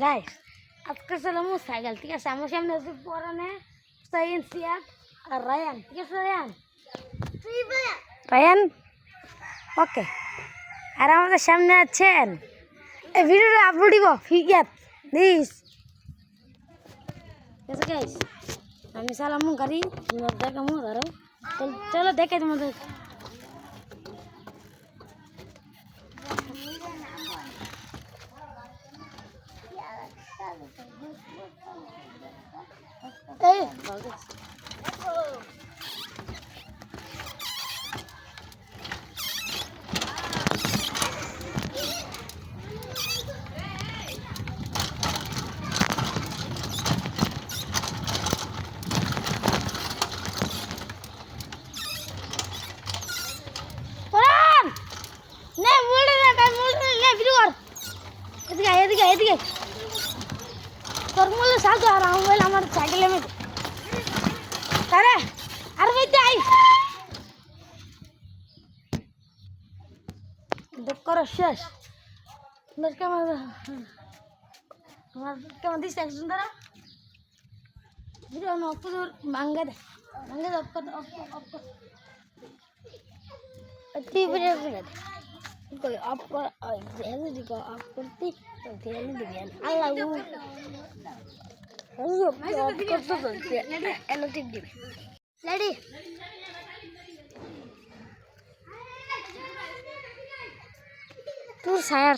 Guys আজকে ছিলাম cycle, ঠিক আছে। আমার সামনে আছে পরানে সায়েন্সিয়া আর রায়ান, ঠিক আছে। রায়ান ওকে। আর আমাদের সামনে আছেন এই ভিডিওটা আপলোড দিব ফিগার দিস, ঠিক আছে গাইস। আমি চালামু গাড়ি, দেখামু, ধরো চলো দেখে তোমাদের। এই পরান নে মুড়ে নে কাই মুড়ে নে ভিডিও কর। এদিকে এদিকে এদিকে তোর মুলে সাজো আর মোবাইল আমার সাইকেলে মে আরে আর বইতে আই দেখ কর শেষ। তোমার কেমন তোমার কেমন দিচ্ছে একজন দ্বারা ভিডিও অফ করে ভাঙ্গে দে অফ কর অফ কর টিভি রে कोई आपको ध्यान दिखा आप करती तो ध्यान दिया अल्लाह वो आप करते तो एलो टिप दी रेडी तू सायर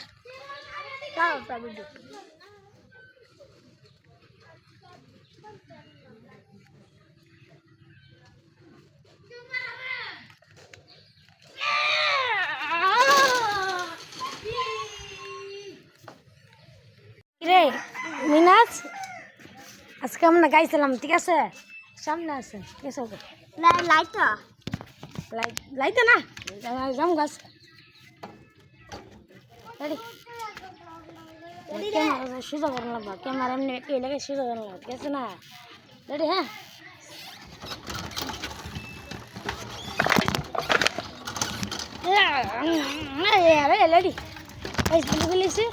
क्या प्रॉब्लम রে মিনাজ আজকে আমরা গাইছিলাম, ঠিক আছে। সামনে আছে, ঠিক আছে। ওকে লাইটটা লাইটটা না জাম গাছ রেডি ক্যামেরা সোজা করে লাগবে, ক্যামেরা এমনি এই লাগে সোজা করে লাগবে, ঠিক আছে না। রেডি হ্যাঁ রেডি বলেছি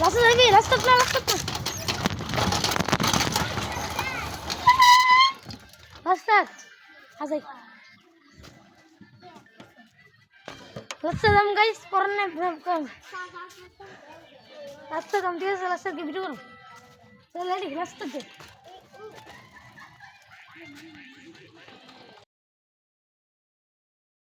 রাস্তা যাবি রাস্তা না রাস্তা রাস্তা আছে রাস্তা দাম গাইস পরনে কম রাস্তা দাম দিয়ে রাস্তা কি ভিডিও করো চল রেডি রাস্তা দে